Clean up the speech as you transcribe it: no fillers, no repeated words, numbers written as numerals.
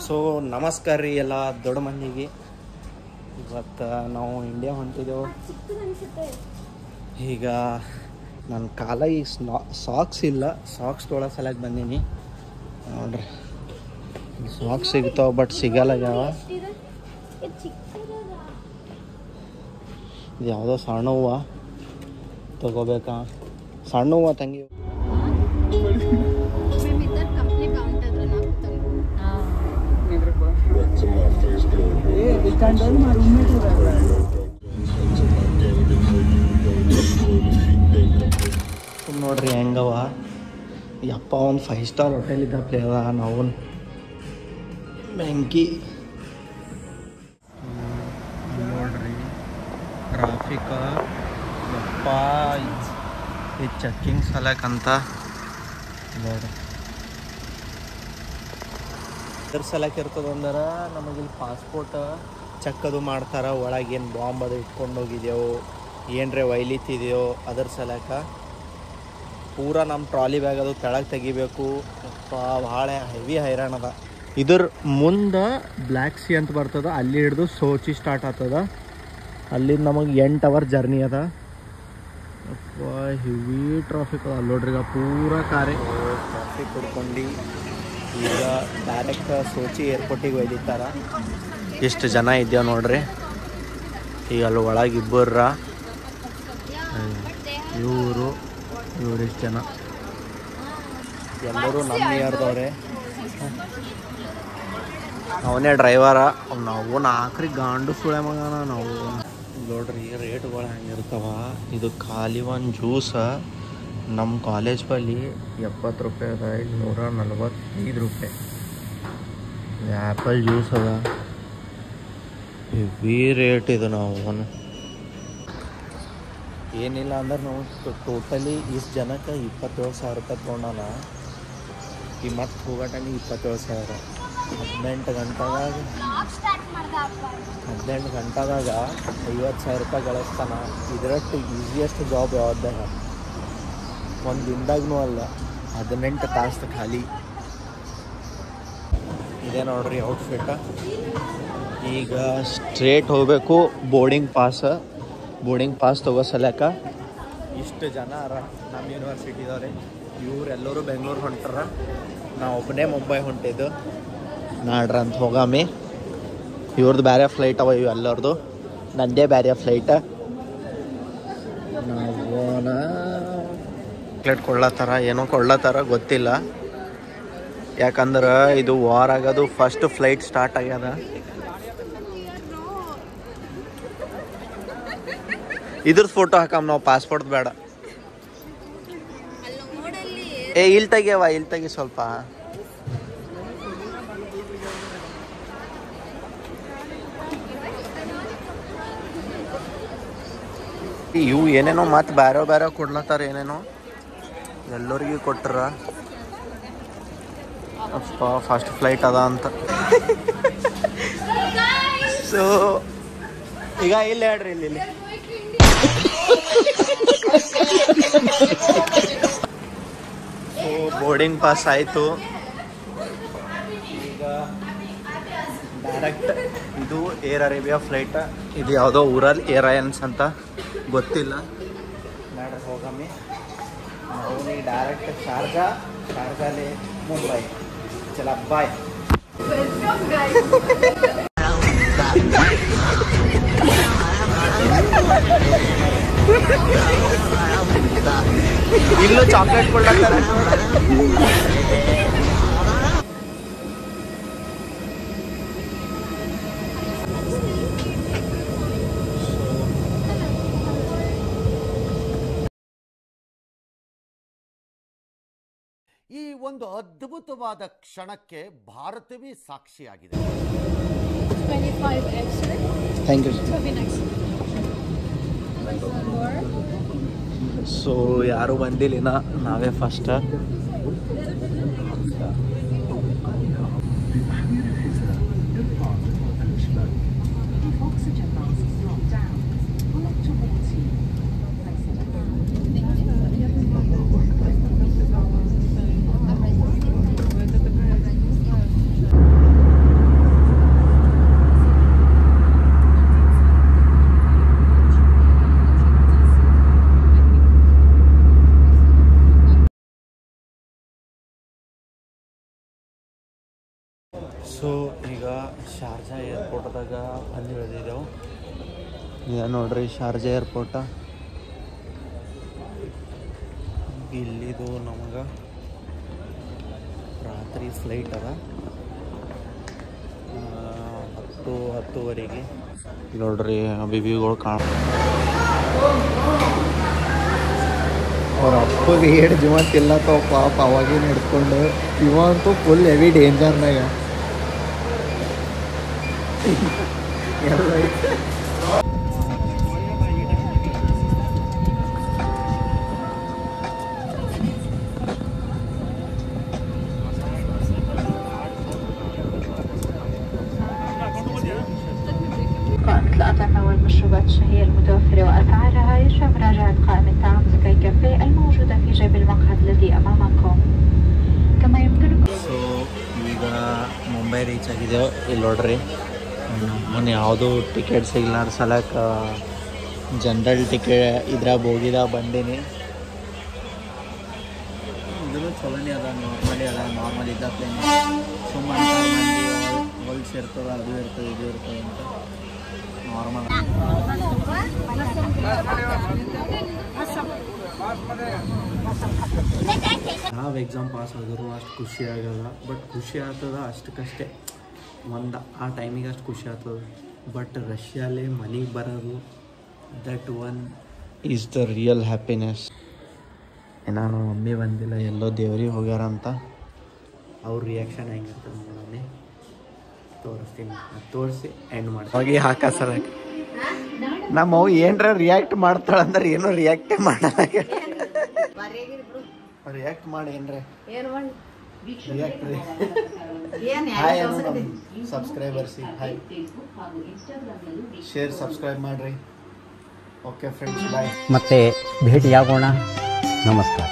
So ನಮಸ್ಕಾರ ರೀ ಎಲ್ಲ ದೊಡ್ಡ ಮಂದಿಗೆ. ಇವತ್ತು ನಾವು ಇಂಡಿಯಾ ಹೊಂಟಿದ್ದೆವು. ಈಗ ನನ್ನ ಕಾಲಿಗೆ ಸಾಕ್ಸ್ ಇಲ್ಲ, ಸಾಕ್ಸ್ ತೊಗೊಳೋ ಸಲಕ್ಕೆ ಬಂದೀನಿ. ನೋಡ್ರಿ ಸಾಕ್ಸ್ ಸಿಗ್ತಾವ ಬಟ್ ಸಿಗಲ್ಲ. ಯಾವ ಇದು ಯಾವುದೋ ಸಣ್ಣ ಹೂವು ತಗೋಬೇಕಾ? ಸಣ್ಣ ಹೂವು ತಂಗಿ. ನೋಡ್ರಿ ಹೆಂಗವ ಯಪ್ಪ, ಒಂದು 5 ಸ್ಟಾರ್ ಹೋಟೆಲ್ ಇದ್ದಪ್ಲೆ ಅದ. ನಾವು ಬೆಂಕಿ ನೋಡ್ರಿ ಟ್ರಾಫಿಕ್ ಯಪ್ಪ. ಈ ಚೆಕ್ಕಿಂಗ್ ಸಲಕ್ಕಂತ ನೋಡ್ರಿ ಇದ್ರ ಸಲಕ್ಕೆ ಇರ್ತದಂದ್ರೆ ನಮಗಿಲ್ಲಿ ಪಾಸ್ಪೋರ್ಟ್ ಚೆಕ್ ಅದು ಮಾಡ್ತಾರೆ. ಒಳಗೇನು ಬಾಂಬ್ ಅದು ಇಟ್ಕೊಂಡು ಹೋಗಿದೆವು, ಏನರೇ ಒಯ್ಲಿತ್ತಿದೆಯೋ ಅದ್ರ ಸಲಕ್ಕೆ ಪೂರಾ ನಮ್ಮ ಟ್ರಾಲಿ ಬ್ಯಾಗ್ ಅದು ಕೆಳಗೆ ತೆಗಿಬೇಕು. ಭಾಳ ಹೆವಿ ಹೈರಾಣ ಅದ. ಇದ್ರ ಮುಂದೆ ಬ್ಲ್ಯಾಕ್ ಸಿ ಅಂತ ಬರ್ತದ, ಅಲ್ಲಿ ಹಿಡಿದು ಸೋಚಿ ಸ್ಟಾರ್ಟ್ ಆಗ್ತದ. ಅಲ್ಲಿಂದ ನಮಗೆ 8 ಅವರ್ ಜರ್ನಿ ಅದ. ಹೆವಿ ಟ್ರಾಫಿಕ್ ಅದ ನೋಡ್ರಿ. ಈಗ ಪೂರಾ ಕಾರೇ ಟ್ರಾಫಿಕ್ ಹೊಡ್ಕೊಂಡು ಈಗ ಡೈರೆಕ್ಟ್ ಸೋಚಿ ಏರ್ಪೋರ್ಟಿಗೆ ಒಯ್ದಿತ್ತಾರ. ಎಷ್ಟು ಜನ ಇದ್ದೇವೆ ನೋಡ್ರಿ. ಈಗ ಅಲ್ಲಿ ಒಳಗೆ ಇಬ್ಬರ ಇವರಿಷ್ಟು ಜನ ಎಲ್ಲರೂ ನಮ್ಮ ಇಯರ್ದವ್ರೆ. ಅವನೇ ಡ್ರೈವರ. ನಾವು 4 ಗಾಂಡು ಸುಳೆ ಮಗನ ನಾವು. ನೋಡ್ರಿ ರೇಟ್ಗಳು ಹೆಂಗಿರ್ತಾವ. ಇದು ಖಾಲಿ ಒಂದು ಜ್ಯೂಸ ನಮ್ಮ ಕಾಲೇಜ್ ಬಲ್ಲಿ 70 ರೂಪಾಯಿ ಅದ, ಇಲ್ಲಿ 145 ರೂಪಾಯಿ. ಆ್ಯಪಲ್ ಜ್ಯೂಸ್ ಅದ, ಹೆವಿ ರೇಟ್ ಇದು. ನಾವು ಏನಿಲ್ಲ ಅಂದ್ರೆ ನಾವು ಟೋಟಲಿ ಇಷ್ಟು ಜನಕ್ಕೆ 27,000 ರೂಪಾಯಿ ತೊಗೊಂಡಾನ. ಈ ಮತ್ತೆ ಹೋಗೋ ಟೈಮಿಗೆ 27,000. 18 ಗಂಟೆದಾಗ 50,000 ರೂಪಾಯಿ ಗಳಿಸ್ತಾನ. ಇದರಷ್ಟು ಈಸಿಯೆಸ್ಟ್ ಜಾಬ್ ಯಾವ್ದಾಗ ಒಂದು ದಿನದಾಗೂ ಅಲ್ಲ, 18 ತಾಸು ಖಾಲಿ. ಇದೇ ನೋಡ್ರಿ ಔಟ್ಫಿಟ್. ಈಗ ಸ್ಟ್ರೇಟ್ ಹೋಗಬೇಕು ಬೋರ್ಡಿಂಗ್ ಪಾಸ್ ತಗೋ ಸಲಕ. ಇಷ್ಟು ಜನ ಅರ ನಮ್ಮ ಯೂನಿವರ್ಸಿಟಿದವ್ರೆ. ಇವರೆಲ್ಲರೂ ಬೆಂಗಳೂರು ಹೊಂಟಾರ. ನಾವು ಒಬ್ಬನೇ ಮುಂಬೈ ಹೊಂಟಿದ್ದು. ನಾಡ್ರ ಅಂತ ಹೋಗಾಮಿ. ಇವ್ರದ್ದು ಬೇರೆ ಫ್ಲೈಟ್ ಅವ, ಇವು ಎಲ್ಲರದು. ನಂದೇ ಬೇರೆ ಫ್ಲೈಟ. ನಾವು ಟಿಕೆಟ್ ಕೊಡ್ಲತ್ತಾರ, ಏನೋ ಕೊಡ್ಲತ್ತಾರ ಗೊತ್ತಿಲ್ಲ. ಯಾಕಂದ್ರೆ ಇದು ವಾರ್ ಆಗೋದು ಫಸ್ಟ್ ಫ್ಲೈಟ್ ಸ್ಟಾರ್ಟ್ ಆಗ್ಯದ. ಇದ್ರದ್ದು ಫೋಟೋ ಹಾಕಮ್ ನಾವು, ಪಾಸ್ಪೋರ್ಟ್ ಬೇಡ. ಇಲ್ಲಿ ತೆಗಿ ಸ್ವಲ್ಪ. ಇವು ಏನೇನೋ ಮತ್ತೆ ಬೇರೆ ಕೊಡ್ಲತ್ತಾರ. ಏನೇನೋ ಎಲ್ಲರಿಗೂ ಕೊಟ್ರ. ಅಪ್ಪ ಫಸ್ಟ್ ಫ್ಲೈಟ್ ಅದ ಅಂತ. ಸೊ ಈಗ ಇಲ್ಲಿ ಹೇಳ್ರಿ, ಇಲ್ಲಿ ಸೊ ಬೋರ್ಡಿಂಗ್ ಪಾಸ್ ಆಯಿತು. ಈಗ ಡೈರೆಕ್ಟ್ ಇದು ಏರ್ ಅರೇಬಿಯಾ ಫ್ಲೈಟ್. ಇದು ಯಾವುದೋ ಊರಲ್ಲಿ ಏರ್ಲೈನ್ಸ್ ಅಂತ ಗೊತ್ತಿಲ್ಲ. ನಾಡ್ರೆ ಹೋಗಮ್ಮಿ ನಾವು ಡೈರೆಕ್ಟ್ ಶಾರ್ಜಾಲಿ ಮುಂಬೈ. ಚಲ ಬಾಯ್. ಇಲ್ಲೂ ಚಾಕ್ಲೇಟ್ ಕೊಡ್ಲಾಗ್ತಾರೆ. ಈ ಒಂದು ಅದ್ಭುತವಾದ ಕ್ಷಣಕ್ಕೆ ಭಾರತವೇ ಸಾಕ್ಷಿಯಾಗಿದೆ. Thank you. ಸೊ ಯಾರು ಬಂದಿಲ್ಲ, ನಾವೇ ಫಸ್ಟ್. ಸೊ ಈಗ ಶಾರ್ಜಾ ಏರ್ಪೋರ್ಟ್ದಾಗ ಬಂದು ಇಳಿದಿದ್ದೆವು. ಇದು ನೋಡ್ರಿ ಶಾರ್ಜಾ ಏರ್ಪೋರ್ಟ. ಇಲ್ಲಿದು ನಮಗೆ ರಾತ್ರಿ ಫ್ಲೈಟ್ ಅದ 10-10:30. ನೋಡ್ರಿ ಬಿಬಿಗಳು ಕಾಣ ಅವ್ರ ಅಪ್ಪಗೆ ಏಳು ಜೀವಂತಿಲ್ಲ ತಾವು ಪಾಪ ಅವಾಗೇನು ಹಿಡ್ಕೊಂಡು ಇವ ಅಂತೂ ಫುಲ್ ಹೆವಿ ಡೇಂಜರ್ನಾಗ ಎಲ್ಲ ಐತೆ. قائمة الأطعمة والمشروبات الشهية المتوفرة وأسعارها يرجى مراجعة قائمة طعام سكاي كافيه الموجودة في جيب المقعد الذي أمامكم. كما يمكنكم. ಸೊ ಈಗ ಮುಂಬೈ ರೀಚ್ ಆಗಿದ್ದೆವು. ಇಲ್ಲಿ ನೋಡ್ರಿ ಮೊನ್ನೆ ಯಾವುದೂ ಟಿಕೆಟ್ ಸಿಗ್ಲಾರ ಸಲಕ ಜನರಲ್ ಟಿಕೆಟ್ ಇದ್ರಾಗ ಹೋಗಿದ ಬಂದೀನಿ. ಇದೂ ಚಲೋನೇ ಅದ, ನಾರ್ಮಲಿ ಅದ. ನಾರ್ಮಲ್ ಇದ್ದ ಪ್ಲೇನ್ ಸುಮ್ಮನೆ ಮಂದಿ ಹೊಲ್ಸ್ ಇರ್ತದೆ, ಅದು ಇರ್ತದೆ, ಇದು ಇರ್ತದೆ ಅಂತ ನಾರ್ಮಲ್. ಯಾವ ಎಕ್ಸಾಮ್ ಪಾಸ್ ಆದರೂ ಅಷ್ಟು ಖುಷಿ ಆಗಲ್ಲ. ಬಟ್ ಖುಷಿ ಆಗ್ತದ ಅಷ್ಟಕ್ಕಷ್ಟೇ. ಆ ಟೈಮಿಗೆ ಅಷ್ಟು ಖುಷಿ ಆಗ್ತದೆ. ಬಟ್ ರಷ್ಯಾಲೇ ಮನೆಗೆ ಬರೋದು, that one is the real happiness. ನಾನು ಮಮ್ಮಿ ಬಂದಿಲ್ಲ, ಎಲ್ಲೋ ದೇವ್ರಿಗೆ ಹೋಗ್ಯಾರಂತ. ಅವ್ರ ರಿಯಾಕ್ಷನ್ ಹೆಂಗಿರ್ತದೆ ನೋಡೋಣ, ತೋರಿಸ್ತೀನಿ. ತೋರಿಸಿ ಎಂಡ್ ಮಾಡಿ ಹೋಗಿ ಹಾಕಸಲ ನಮ್ಮ ಅವು ಏನರ ರಿಯಾಕ್ಟ್ ಮಾಡ್ತಾಳಂದ್ರೆ ಏನೋ ರಿಯಾಕ್ಟೇ ಮಾಡಲ್ಲ. ರಿಯಾಕ್ಟ್ ಮಾಡಿ ಏನ್ರೆ ರಿಯಾಕ್ಟ್ ರೀ. ಹಾಯ್ ಸಬ್ಸ್ಕ್ರೈಬರ್ಸಿ ಹಾಯ್, ಶೇರ್ ಸಬ್ಸ್ಕ್ರೈಬ್ ಮಾಡಿರಿ. ಓಕೆ ಫ್ರೆಂಡ್ಸ್, ಬಾಯ್. ಮತ್ತೆ ಭೇಟಿಯಾಗೋಣ. ನಮಸ್ಕಾರ.